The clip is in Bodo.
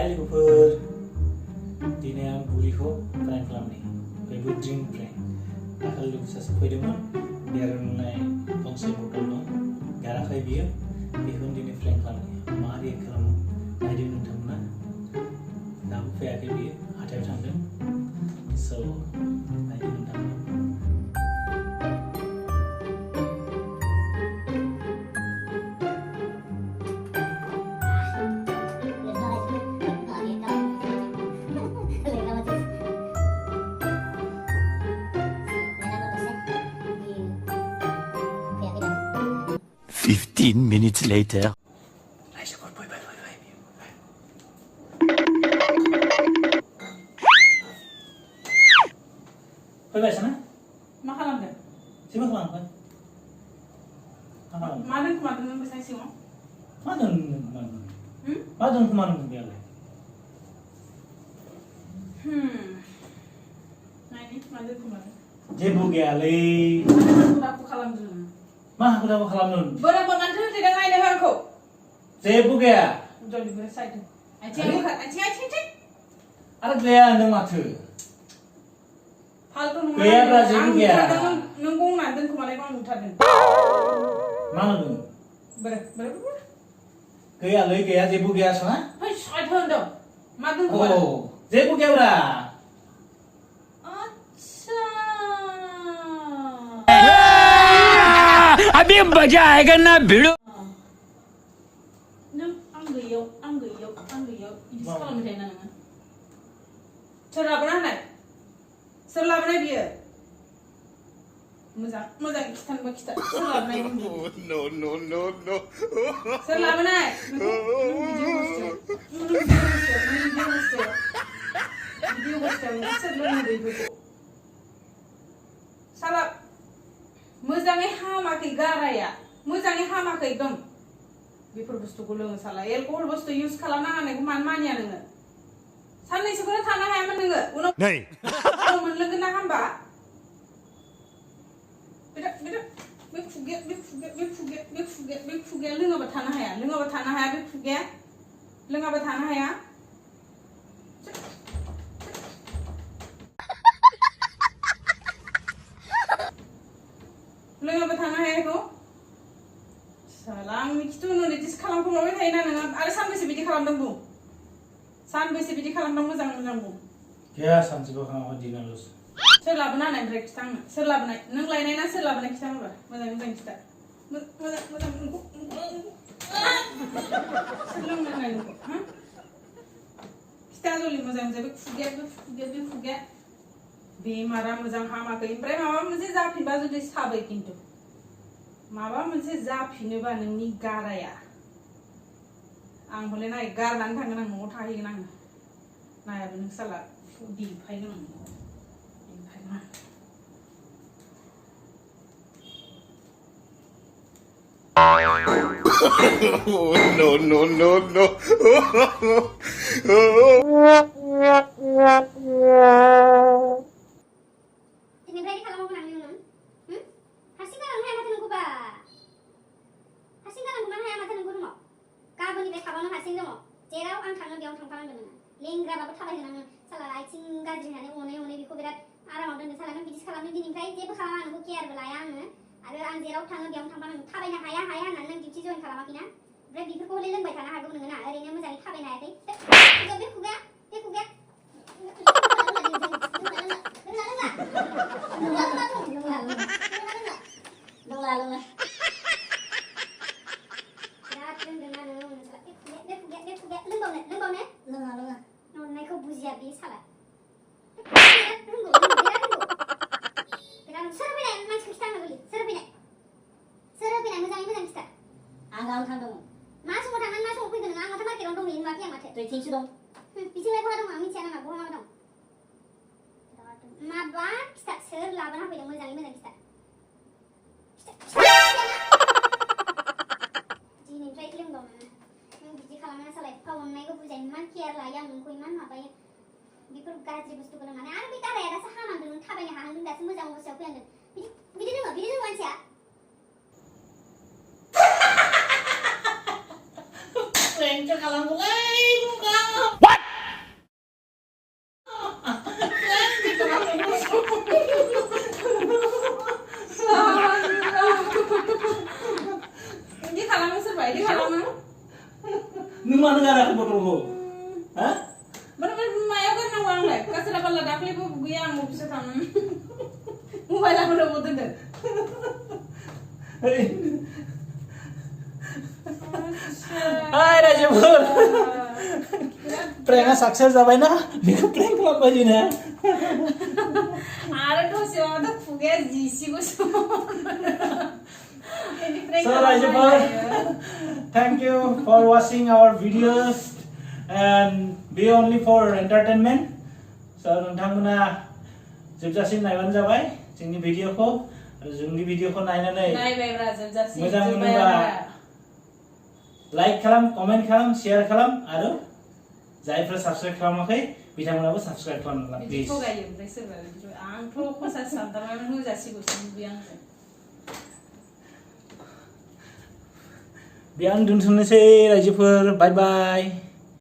Hai लोगोफोर दिनै आं बुरिखौ prank खालामनि बेबो ड्रिंक prank दाखालि लोगो सासे फैदोंमोन बियार लोंनाय गंसे बटल दं गाराखै बियो बेखौनो दिनै prank खालामनि मा रियेक्ट खालामो नायदो नोंथांमोना दाबो फैयाखै बियो हाथायाव थांदों so नायदो नोंथांमोना Fifteen minutes later. फैबाय sana? मा खालामदों? जेबो खालामाखै मा दोनखोमादों नों बेसां सिङाव? मा दोनखोमादों बेयालाय? नायनि मा दोनखोमादों? जेबो गैयालै मानो हाखु-दाखु खालामदों नोङो? मा हाखु-दाखु खालामदों? बोरै बोननानै दोनदों नायनो हो आंखौ? जेबो गैया जलदि बोरै साइदों आथिं आरो गैया नों माथो फालतु नङा गैयाब्रा जेबो गैया नों गंनानै दोनखोमानायखौ आं नुथारदों मा होनदों बोरै गैयालै गैया जेबो गैया sana फै साइद होनदों मा दोनखोमादों जेबो गैयाब्रा अच्छा अभी मजा आएगा ना भिड़ो नों आं गैयाव इदिसो खालामबाय थायोना नोङो सोर लाबोना होनाय सोर लाबोनाय बियो मोजां खिथानोबा खिथा सोर लाबोनाय no सोर लाबोनाय भिडिअ बस्थायाव सोर लोङो बेफोरखौ साला मोजाङै हामाखै गाराया मोजाङै हामाखै एकदम बेफोर बुस्थुखौ लोङो साला एलकहल बुस्थु इउज खालामनाङा होननायखौ मानो मानिया नोङो साननैसोखौनो थानो हायामोन नोङो उनाव मोनलोंगोन ना हामबा बे खुगाया लोङाबा थानो हाया बे खुगाया लोङाबा थानो हाया लोङाबा थानो हाया बेखौ साला आंनि खिथु नोरैदिसो खालामखोमाबाय थायोना नोङो आरो सानबेसे बिदि खालामदों बुं सानबेसे बिदि खालामदों मोजां बुं गैया सानसेबो खालामाखै दिनाल'सो सोर लाबोना होनायनिफ्राय खिथा आंनो सोर लाबोनाय नों लायनाय ना सोर लाबोनाय खिथा होनबा मोजां खिथा मोजां सोर लोंनाय नोंखौ खिथा जलि मोजां बे खुगाया बेमारा मोजां हामाखै ओमफ्राय माबा मोनसे जाफिनबा जुदि साबै खिन्थु माबा मोनसे जाफिनोबा नोंनि गाराया आं हले नाय गारनानै थांगोन आं न'आव थाहैगोन आङो नायाबो नों साला दिफायगोन आं दिनैफ्राय खालामोमोन आं नों हारसिं गालांनो हाया माथो नोंखौबा हारसिं गालांनो हाया माथो नोंखौ दङ गाबोननिफ्राय खाबावनो हारसिं दङ जेराव आं थाङो बेयाव थांफानांगोन नोङो लेंग्राबाबो थाबायहोनाङो साला आथिं गाज्रि होननानै अनै बेखौ बिराद आरामाव दोननो साला नों बिदिसो खालामनो दिनैफ्राय जेबो खालामा नोंखौ केयारबो लाया आङो आरो आं जेराव थाङो बेयावनो थांफानांगोन थाबायनो हाया होननानै नों डिउटि जइन खालामाखैना ओमफ्राय बेफोरखौ हले लोंबाय थानो हागौ नोङो ना ओरैनो मोजाङै थाबायनो हायाखै बे खुगाया न'नायखौ बुजिया बे साला सोर फैनाय मानसिखौ खिथा आंनो गोरलै सोर फैनाय मोजाङै खिथा आं गावनो थांदोंमोन मा समाव थांनानै मा समाव फैगोन नोङो आं माथो मार्केटाव दंहैयो नुवाखै आं माथो दैथिंसो दं बिथिंलाय बहा दं आं मिथिया नामा बहा दं माबा खिथा सोर लाबोना होफैदों मोजाङै खिथा दिनैनिफ्राय लोंबावनो नों बिदि खालामना साला एफा अननायखौ बुजाय इमान केयार लायो आं नोंखौ इमान माबायो बेफोर गाज्रि बुस्थुखौ लोंनानै आरो बे गाराया दासो हामांदों नों थाबायनो हाहांदों दासो मोजां अबस्थायाव फैहांदों बिदि लोङो मानसिया prank खालामोलै What? मानो गाराखै बटलखौ हा मायाव गारनांगौ आंलाय काचरा बाला दाख्लैबो गैया आं अफिसाव थांनानै मबाइलाबो न'आव दोनदों हाय रायजोफोर प्रेंकआ सक्सेस जाबायना बेखौ प्रेंक खालामबाय जोंना आरो दसेयावथ' खुगाया जिसिगौसो So रायजोफोर thank you for watching our videos and be only for entertainment so नोंथांमोना जोबजासिम नायबानो जाबाय जोंनि भिडिअखौ आरो जोंनि भिडिअखौ नायनानै नायबायब्रा जोबजासिम मोजां मोनोबा लाइक खालाम कमेन्ट खालाम शेयार खालाम आरो जायफोरा साबस्क्राइब खालामाखै बिथांमोनाबो साबस्क्राइब खालामना बिदि प्लिज थगायो ओमफ्राय सोरबा आंथ' खसास सानथारबायमोन होजासिगौसो नुबाय आंजों बेयावनो दोनथ'नोसै रायजोफोर बाय बाय